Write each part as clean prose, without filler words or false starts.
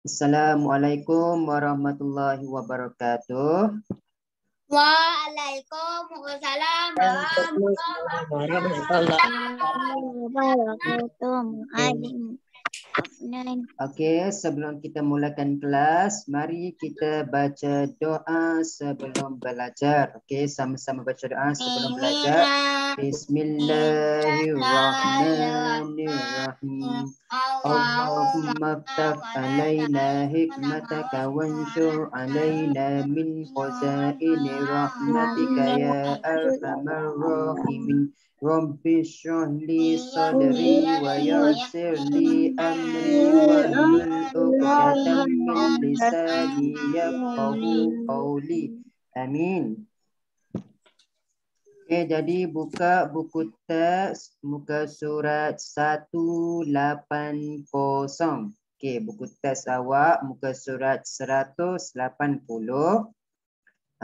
Assalamualaikum warahmatullahi wabarakatuh. Waalaikumsalam warahmatullahi wabarakatuh. Okey, sebelum kita mulakan kelas, mari kita baca doa sebelum belajar. Okey, sama-sama baca doa sebelum belajar. Bismillahirrahmanirrahim. Allahumma ftah alaina hikmataka wanshur alaina min khazaini rahmatika ya arhamar rahimin. Rabbi shrah li sadri wa yassir li amri wahlul 'uqdatam min lisani yafqahu qawli. Amin. Okey, jadi buka buku teks muka surat 180. Okey, buku teks awak muka surat 180.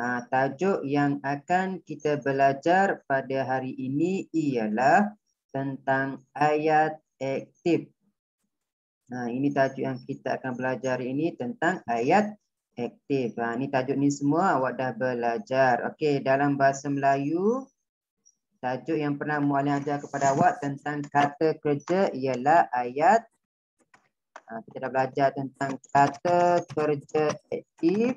Tajuk yang akan kita belajar pada hari ini ialah tentang ayat aktif. Ini tajuk yang kita akan belajar ini tentang ayat aktif. Ini tajuk ni semua awak dah belajar. Okey, dalam bahasa Melayu, tajuk yang pernah muallim ajar kepada awak tentang kata kerja ialah ayat. Kita dah belajar tentang kata kerja aktif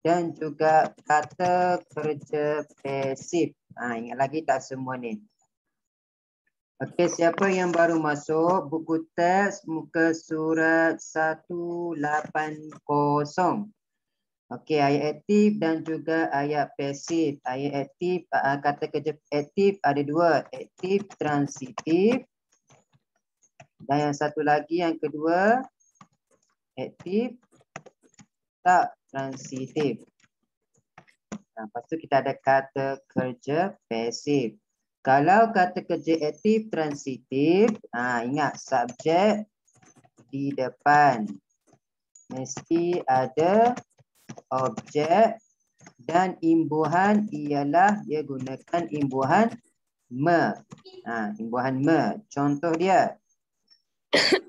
dan juga kata kerja pasif. Ingat lagi tak semua ni? Okey, siapa yang baru masuk buku teks muka surat 180. Okey, ayat aktif dan juga ayat pasif. Ayat aktif, kata kerja aktif ada dua, aktif transitif. Dan yang satu lagi yang kedua, aktif tak transitif. Lepas tu kita ada kata kerja pasif. Kalau kata kerja aktif transitif, ingat subjek di depan. Mesti ada objek dan imbuhan ialah dia gunakan imbuhan me. Imbuhan me. Contoh dia.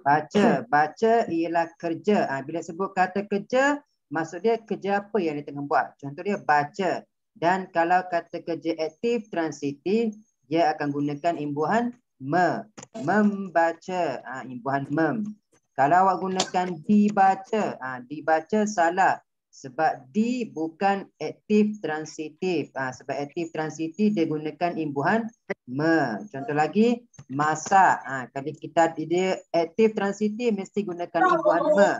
Baca. Baca ialah kerja. Bila sebut kata kerja, maksud dia kerja apa yang dia tengah buat. Contoh dia baca. Dan kalau kata kerja aktif transitif, dia akan gunakan imbuhan me. Membaca. Imbuhan mem. Kalau awak gunakan dibaca, dibaca salah. Sebab di bukan aktif transitif. Sebab aktif transitif dia gunakan imbuhan me. Contoh lagi, masak. Kalau kita dia aktif transitif mesti gunakan imbuhan me.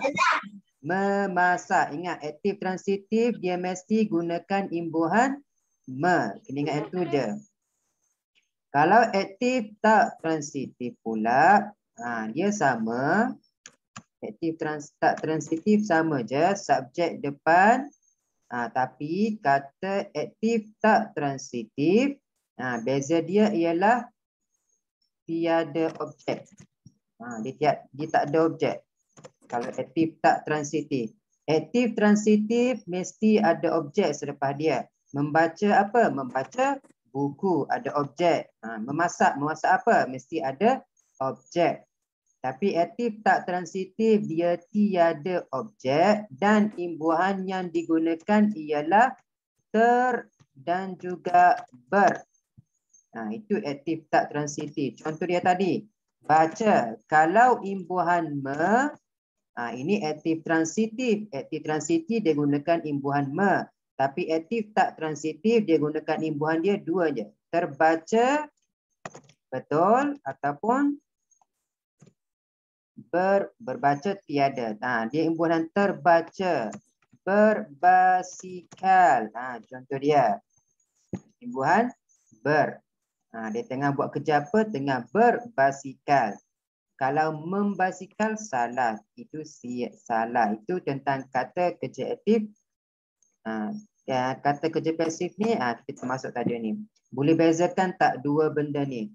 Memasak. Ingat, aktif transitif dia mesti gunakan imbuhan me. Kena ingat yang tu je. Kalau aktif tak transitif pula, dia sama. Aktif tak transitif sama je, subjek depan. Tapi kata aktif tak transitif, beza dia ialah tiada objek. Dia tak ada objek. Kalau aktif tak transitif. Aktif transitif mesti ada objek selepas dia. Membaca apa? Membaca buku, ada objek. Memasak apa? Mesti ada objek. Tapi aktif tak transitif dia tiada objek dan imbuhan yang digunakan ialah ter dan juga ber. Itu aktif tak transitif. Contoh dia tadi, baca. Kalau imbuhan me, ini aktif transitif. Aktif transitif dia gunakan imbuhan me. Tapi aktif tak transitif dia gunakan imbuhan dia dua je. Terbaca, betul, ataupun berbaca tiada. Dia imbuhan terbaca. Berbasikal. Contoh dia. Imbuhan ber. Dia tengah buat kerja apa? Tengah berbasikal. Kalau membasikal salah. Itu salah. Itu tentang kata kerja aktif. Kata kerja pasif ni kita masuk tadi ni. Boleh bezakan tak dua benda ni?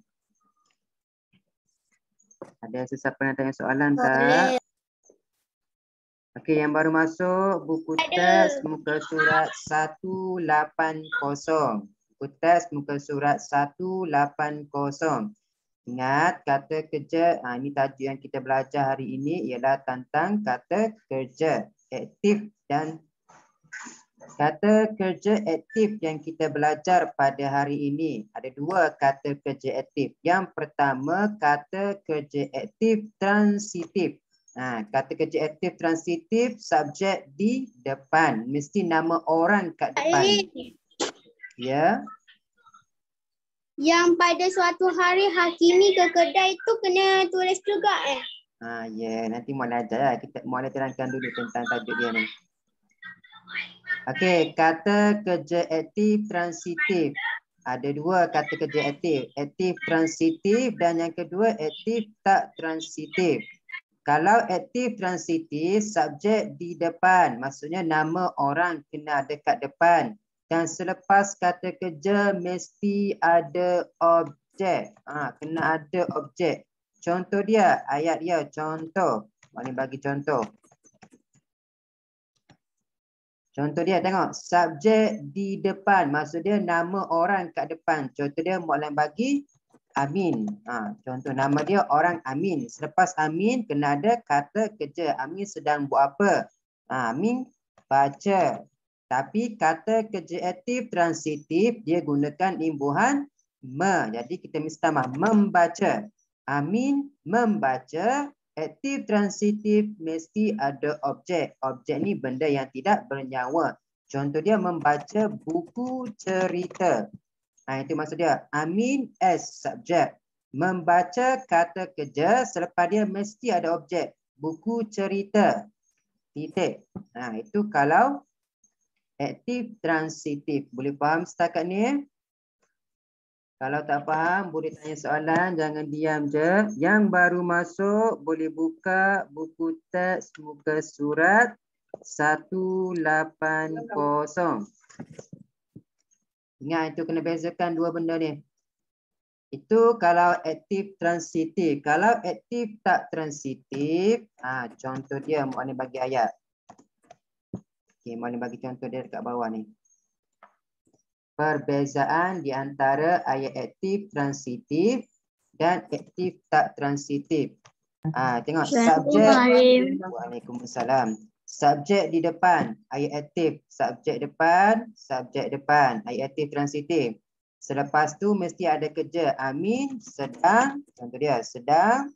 Ada sesiapa yang tanya soalan tak? Okey, yang baru masuk buku teks muka surat 180. Buku teks muka surat 180. Ingat kata kerja, ini tajuk yang kita belajar hari ini ialah tentang kata kerja aktif dan kata kerja aktif yang kita belajar pada hari ini. Ada dua kata kerja aktif. Yang pertama kata kerja aktif transitif. Kata kerja aktif transitif subjek di depan. Mesti nama orang kat depan. Ya. Yang pada suatu hari Hakimi ke kedai itu kena tulis juga Ya, nanti mau ajar lah. Kita mau terangkan dulu tentang tajuk dia ni. Okey, kata kerja aktif transitif. Ada dua kata kerja aktif. Aktif transitif dan yang kedua aktif tak transitif. Kalau aktif transitif, subjek di depan. Maksudnya nama orang kena ada kat depan. Dan selepas kata kerja mesti ada objek. Kena ada objek. Contoh dia, ayat dia, contoh. Boleh bagi contoh. Contoh dia, tengok. Subjek di depan. Maksud dia nama orang kat depan. Contoh dia, Mu'alim bagi Amin. Contoh nama dia orang Amin. Selepas Amin, kena ada kata kerja. Amin sedang buat apa? Amin baca. Tapi kata kerja aktif transitif, dia gunakan imbuhan me. Jadi kita mesti tambah membaca. Amin membaca. Aktif transitif mesti ada objek. Objek ni benda yang tidak bernyawa. Contoh dia membaca buku cerita. Itu maksud dia. Amin as subjek. Membaca kata kerja, selepas dia mesti ada objek. Buku cerita. Titik. Itu kalau aktif transitif. Boleh faham setakat ni? Kalau tak faham, boleh tanya soalan. Jangan diam je. Yang baru masuk, boleh buka buku teks muka surat 180. Ingat, itu kena bezakan dua benda ni. Itu kalau aktif transitif. Kalau aktif tak transitif, contoh dia, Mu'alim bagi ayat. Okay, Mu'alim bagi contoh dia dekat bawah ni. Perbezaan di antara ayat aktif transitif dan aktif tak transitif. Tengok subjek. Waalaikumsalam. Subjek di depan, ayat aktif. Subjek depan, ayat aktif transitif. Selepas tu mesti ada kerja. Amin sedang, contoh dia, sedang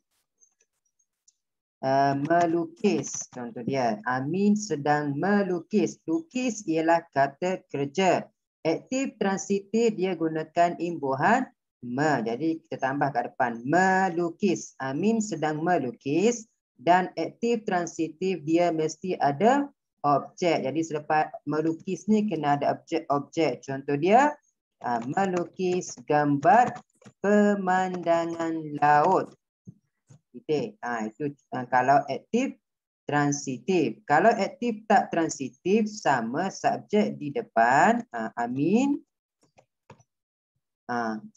melukis. Contoh dia, Amin sedang melukis. Lukis ialah kata kerja. Aktif transitif dia gunakan imbuhan me. Jadi kita tambah kat depan. Melukis. Amin sedang melukis. Dan aktif transitif dia mesti ada objek. Jadi selepas melukis ni kena ada objek-objek. Contoh dia, melukis gambar pemandangan laut. Titik. Itu kalau aktif transitif. Kalau aktif tak transitif, sama subjek di depan. Amin.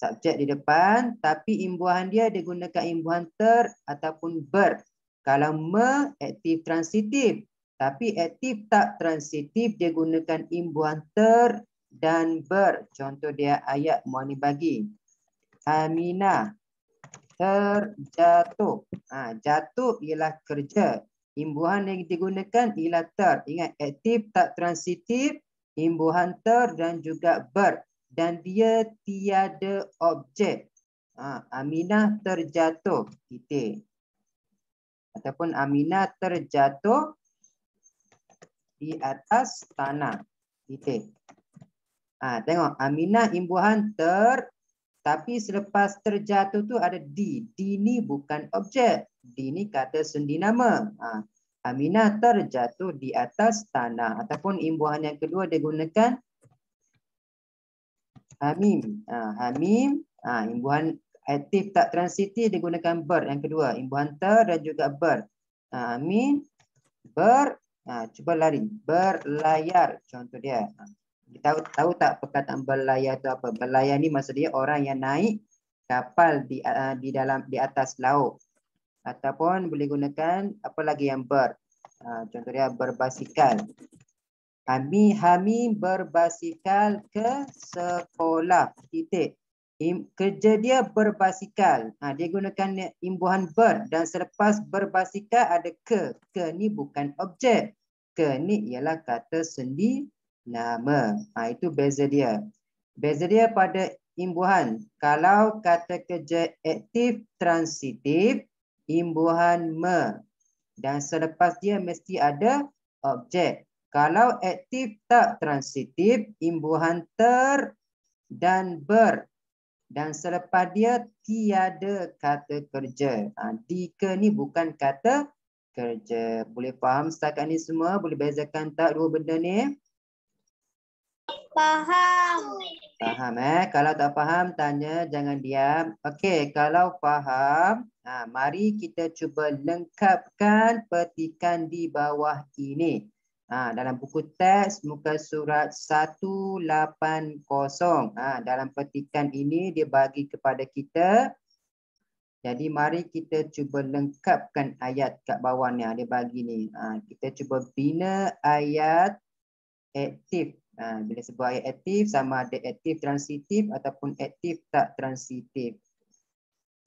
Subjek di depan. Tapi imbuhan dia digunakan imbuhan ter ataupun ber. Kalau me, aktif transitif. Tapi aktif tak transitif, dia gunakan imbuhan ter dan ber. Contoh dia ayat Mu'alim bagi. Aminah terjatuh. Jatuh ialah kerja. Imbuhan yang digunakan ialah ter. Ingat, aktif tak transitif, imbuhan ter dan juga ber. Dan dia tiada objek. Aminah terjatuh. Titik. Ataupun Aminah terjatuh di atas tanah. Titik. Tengok, Aminah imbuhan ter. Tapi selepas terjatuh tu ada di. Di ni bukan objek. Di ni kata sendi nama. Aminah terjatuh di atas tanah. Ataupun imbuhan yang kedua dia gunakan Hamim. Hamim. Imbuhan aktif tak transitif dia gunakan ber. Yang kedua. Imbuhan ter dan juga ber. Hamim. Ber. Cuba lari. Berlayar. Contoh dia. Kita tahu tak perkataan berlayar itu apa? Berlayar ni maksud dia orang yang naik kapal di atas laut. Ataupun boleh gunakan apa lagi yang ber. Contoh dia berbasikal. Hami berbasikal ke sekolah. Titik. Kerja dia berbasikal. Dia gunakan imbuhan ber dan selepas berbasikal ada ke. Ke ni bukan objek. Ke ni ialah kata sendi nama. Itu beza dia. Beza dia pada imbuhan. Kalau kata kerja aktif transitif, imbuhan me. Dan selepas dia mesti ada objek. Kalau aktif tak transitif, imbuhan ter dan ber. Dan selepas dia tiada kata kerja. Di ke ni bukan kata kerja. Boleh faham setakat ni semua? Boleh bezakan tak dua benda ni? Faham. Faham Kalau tak faham tanya, jangan diam. Okey, kalau faham, mari kita cuba lengkapkan petikan di bawah ini. Dalam buku teks muka surat 180. Dalam petikan ini dia bagi kepada kita. Jadi mari kita cuba lengkapkan ayat kat bawah ni. Dia bagi ni. Kita cuba bina ayat aktif. Bila sebut ayat aktif sama ada aktif transitif ataupun aktif tak transitif.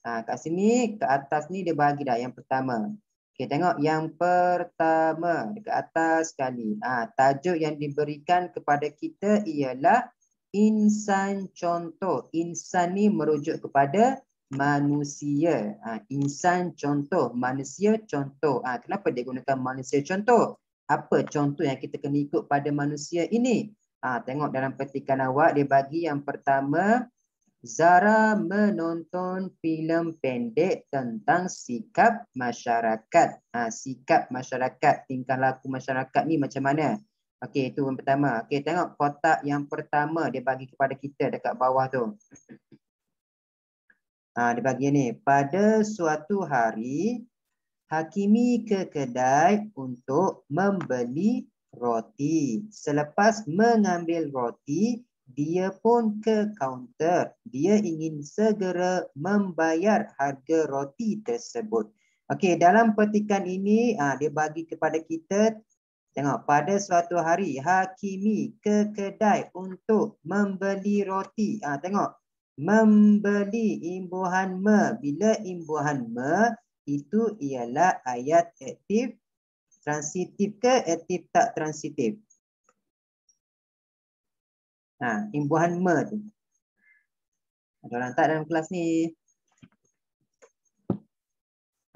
Kat sini, ke atas ni dia bagi dah yang pertama. Okey, tengok yang pertama dekat atas sekali. Tajuk yang diberikan kepada kita ialah insan contoh. Insan ni merujuk kepada manusia. Insan contoh, manusia contoh. Kenapa dia gunakan manusia contoh? Apa contoh yang kita kena ikut pada manusia ini? Tengok dalam petikan awak, dia bagi yang pertama, Zara menonton filem pendek tentang sikap masyarakat. Sikap masyarakat, tingkah laku masyarakat ni macam mana? Okey, itu yang pertama. Okey, tengok kotak yang pertama dia bagi kepada kita dekat bawah tu. Dia bagi ni, pada suatu hari, Hakimi ke kedai untuk membeli roti. Selepas mengambil roti, dia pun ke kaunter. Dia ingin segera membayar harga roti tersebut. Okey, dalam petikan ini dia bagi kepada kita, tengok, pada suatu hari Hakimi ke kedai untuk membeli roti. Tengok, membeli imbuhan me. Bila imbuhan me, itu ialah ayat aktif transitif ke aktif tak transitif? Imbuhan me tu. Ada orang tak dalam kelas ni?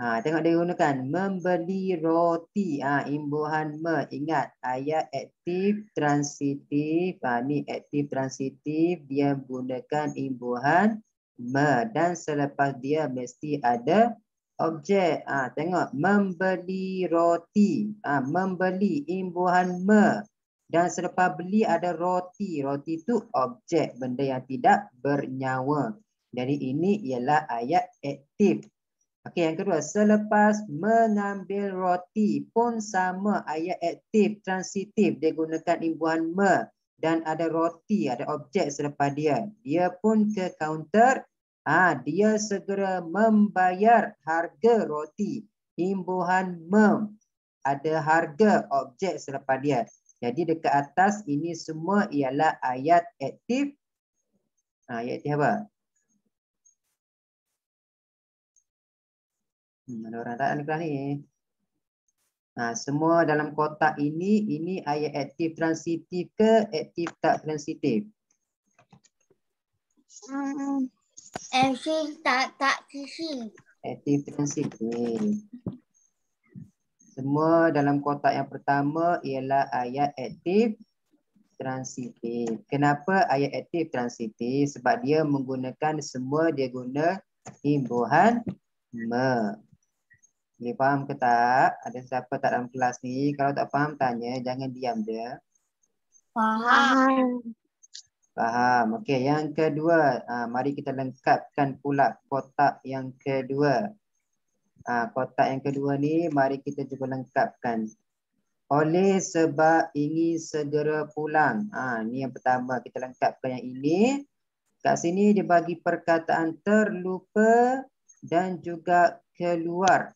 Tengok dia gunakan membeli roti. Imbuhan me. Ingat ayat aktif transitif. Ni aktif transitif. Dia gunakan imbuhan me. Dan selepas dia mesti ada objek. Tengok membeli roti. Membeli imbuhan me. Dan selepas beli ada roti. Roti itu objek, benda yang tidak bernyawa. Jadi ini ialah ayat aktif. Okey, yang kedua, selepas mengambil roti pun sama ayat aktif transitif. Dia gunakan imbuhan me dan ada roti, ada objek selepas dia. Dia pun ke kaunter. Dia segera membayar harga roti. Imbuhan me. Ada harga objek selepas dia. Jadi dekat atas ini semua ialah ayat aktif. Ayat aktif apa? Ada orang tak ada kelas ni? Semua dalam kotak ini ayat aktif transitif ke aktif tak transitif? Aktif tak transitif. Aktif transitif. Semua dalam kotak yang pertama ialah ayat aktif transitif. Kenapa ayat aktif transitif? Sebab dia menggunakan semua, dia guna imbuhan me. Boleh faham ke tak? Ada siapa tak dalam kelas ni? Kalau tak faham tanya, jangan diam dia. Faham. Faham. Okey, yang kedua, mari kita lengkapkan pula kotak yang kedua. Kotak yang kedua ni mari kita cuba lengkapkan. Oleh sebab ingin segera pulang. Ni yang pertama, kita lengkapkan yang ini. Kat sini dia bagi perkataan terlupa dan juga keluar.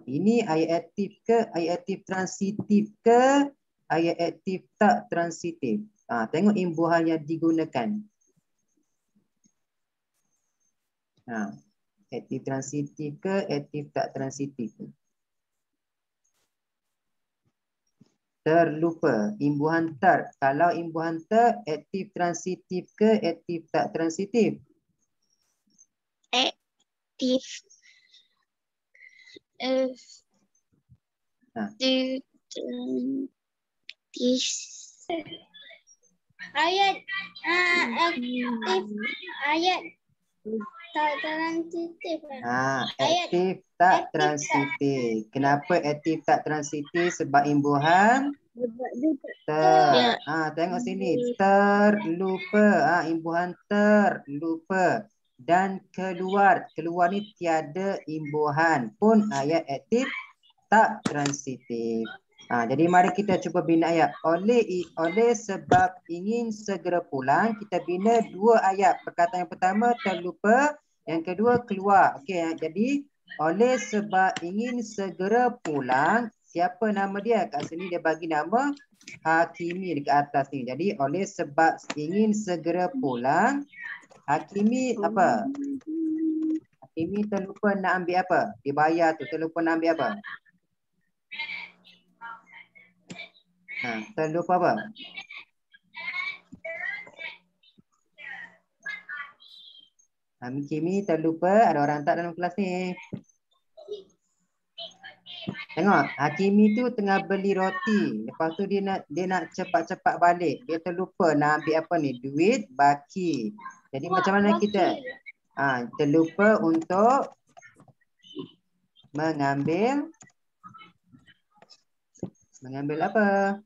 Ini ayat aktif ke ayat aktif transitif ke ayat aktif tak transitif? Tengok imbuhan yang digunakan. Aktif transitif ke aktif tak transitif? Terlupa. Imbuhan ter. Kalau imbuhan ter, aktif transitif ke aktif tak transitif? Aktif. Ayat aktif ayat tak transitif. Aktif tak transitif. Kenapa aktif tak transitif? Sebab imbuhan ter. Tengok sini. Terlupa. Imbuhan terlupa. Dan keluar. Keluar ni tiada imbuhan pun ayat aktif tak transitif. Jadi mari kita cuba bina ayat. Oleh sebab ingin segera pulang, kita bina dua ayat. Perkataan yang pertama terlupa, yang kedua keluar. Okey, jadi oleh sebab ingin segera pulang, siapa nama dia? Kat sini dia bagi nama Hakimi dekat atas ni. Jadi oleh sebab ingin segera pulang, Hakimi apa? Hakimi terlupa nak ambil apa? Dia bayar tu, terlupa nak ambil apa? Terlupa apa? Hakimi terlupa. Ada orang tak dalam kelas ni? Tengok, Hakimi tu tengah beli roti. Lepas tu dia nak cepat-cepat balik. Dia terlupa nak ambil apa ni? Duit baki. Jadi macam mana kita? Terlupa untuk mengambil apa?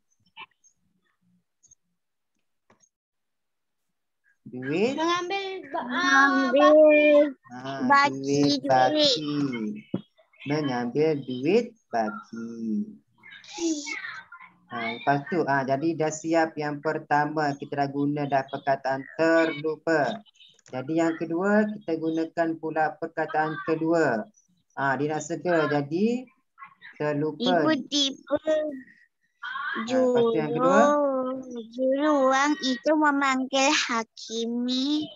Duit. Duit baki. Mengambil duit baki. Lepas tu, jadi dah siap yang pertama. Kita dah guna dah perkataan terlupa. Jadi yang kedua, kita gunakan pula perkataan kedua. Dia nak segera. Jadi, terlupa. Tiba-tiba yang kedua. Juruang itu memanggil Hakimi.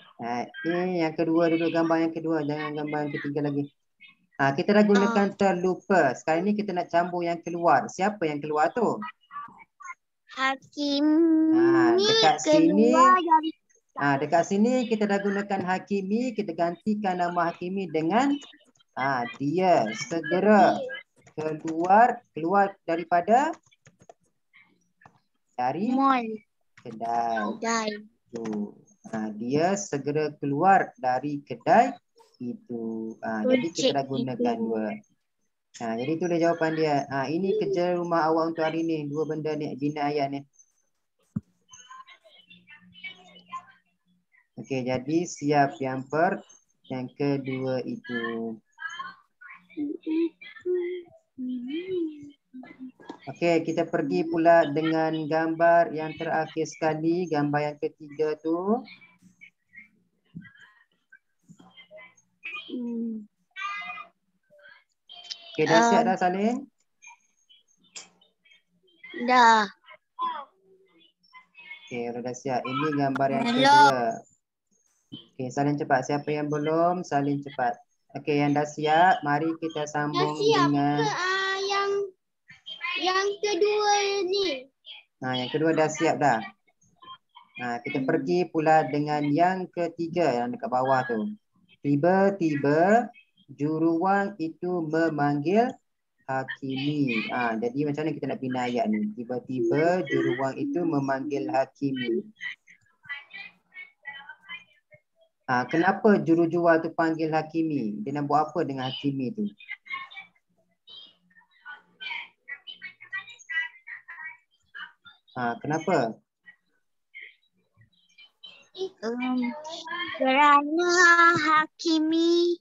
Yang kedua duduk gambar yang kedua. Jangan gambar yang ketiga lagi. Kita dah gunakan terlupa. Sekarang ni kita nak campur yang keluar. Siapa yang keluar tu? Hakimi. Dekat sini. Dekat sini kita dah gunakan Hakimi. Kita gantikan nama Hakimi dengan dia segera keluar daripada kedai. Dia segera keluar dari kedai itu. Jadi kita dah gunakan dua. Jadi tu dia jawapan dia. Ini kerja rumah awak untuk hari ni. Dua benda ni, bina ayat ni. Okey, jadi siap yang kedua itu. Okey, kita pergi pula dengan gambar yang terakhir sekali. Gambar yang ketiga tu. Okey, dah siap dah Salim? Dah. Okey, dah siap. Ini gambar yang kedua. Okey, salin cepat. Siapa yang belum, salin cepat. Okey, yang dah siap, mari kita sambung dengan yang kedua ni. Yang kedua dah siap dah. Kita pergi pula dengan yang ketiga yang dekat bawah tu. Tiba-tiba juruang itu memanggil Hakimi. Jadi macam mana kita nak bina ayat ni? Tiba-tiba juruang itu memanggil Hakimi. Kenapa jurujual tu panggil Hakimi? Dia nak buat apa dengan Hakimi tu? Kenapa? Kerana Hakimi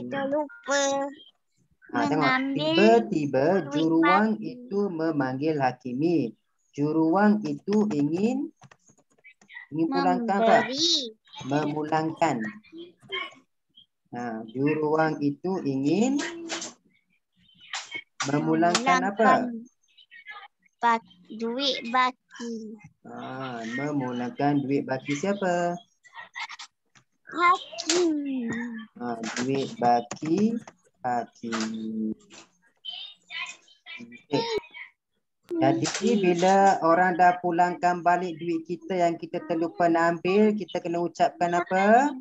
terlupa mengambil. Tiba-tiba juruang itu memanggil Hakimi. Juruang itu ingin pulangkan apa? Memulangkan. Juruang itu ingin memulangkan apa? Duit baki. Memulangkan duit baki siapa? Hakim. Duit baki Hakimi. Okay. Jadi bila orang dah pulangkan balik duit kita yang kita terlupa nak ambil, kita kena ucapkan apa?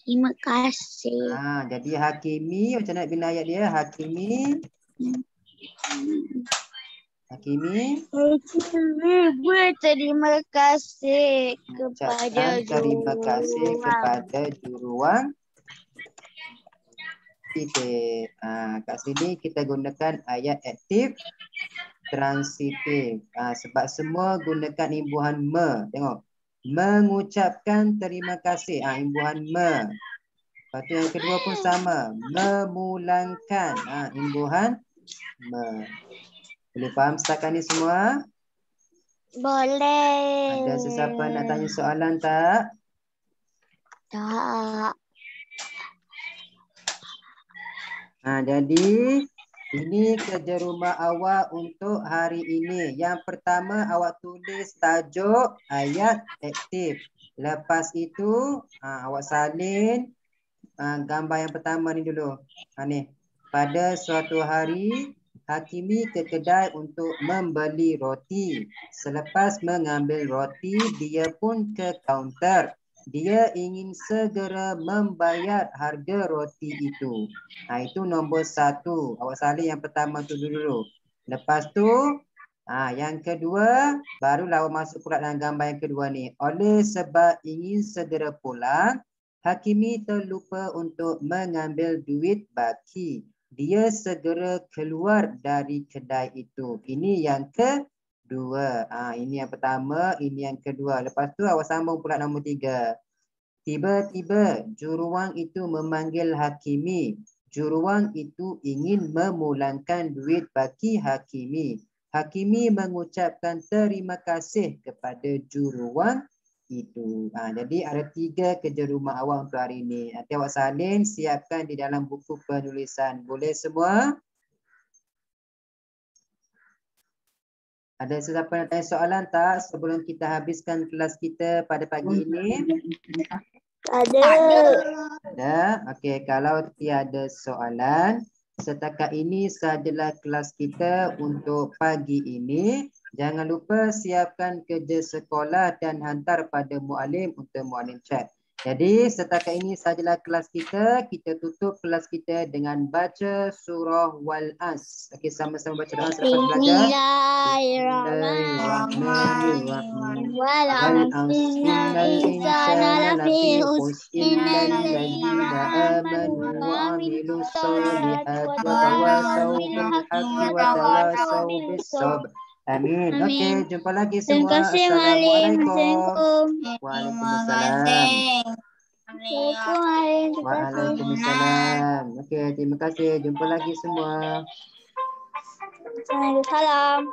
Terima kasih. Jadi Hakimi, macam nak bina ayat dia? Hakimi. Hakimi. Berterima kasih kepada Terima kasih kepada juruang titik. Kat sini kita gunakan ayat aktif transitif. Sebab semua gunakan imbuhan me. Tengok. Mengucapkan terima kasih. Imbuhan me. Lepas tu yang kedua pun sama. Memulangkan. Imbuhan me. Boleh faham setakat ni semua? Boleh. Ada sesiapa nak tanya soalan tak? Tak. Jadi ini kerja rumah awak untuk hari ini. Yang pertama awak tulis tajuk ayat aktif. Lepas itu awak salin gambar yang pertama ni dulu. Ni. Pada suatu hari Hakimi ke kedai untuk membeli roti. Selepas mengambil roti, dia pun ke kaunter. Dia ingin segera membayar harga roti itu. Itu nombor 1. Awak salin yang pertama tu dulu. Lepas tu, yang kedua, barulah awak masuk pula dalam gambar yang kedua ni. Oleh sebab ingin segera pulang, Hakimi terlupa untuk mengambil duit baki. Dia segera keluar dari kedai itu. Ini yang kedua. Ini yang pertama, ini yang kedua. Lepas tu awak sambung pula nombor 3. Tiba-tiba juruang itu memanggil Hakimi. Juruang itu ingin memulangkan duit baki Hakimi. Hakimi mengucapkan terima kasih kepada juruang itu. Jadi ada 3 kerja rumah awak untuk hari ini. Nanti awak salin, siapkan di dalam buku penulisan. Boleh semua? Ada sesiapa nak tanya soalan tak sebelum kita habiskan kelas kita pada pagi ini? Ada. Ada. Okey, kalau tiada soalan, setakat ini sahajalah kelas kita untuk pagi ini. Jangan lupa siapkan kerja sekolah dan hantar pada muallim untuk muallim chat. Jadi setakat ini sahajalah kelas kita. Kita tutup kelas kita dengan baca surah Wal-As. Okey, sama-sama baca doa selepas belajar. Bismillahirrahmanirrahim. Wal-As innal insana lafi khusr illa alladhina amanu wa amilus solihati wa tawasaw bil haqqi wa tawasaw bis sabr. Amin. Okey, jumpa lagi semua. Assalamualaikum. Waalaikumsalam. Waalaikumsalam. Okey, terima kasih. Jumpa lagi semua. Waalaikumsalam.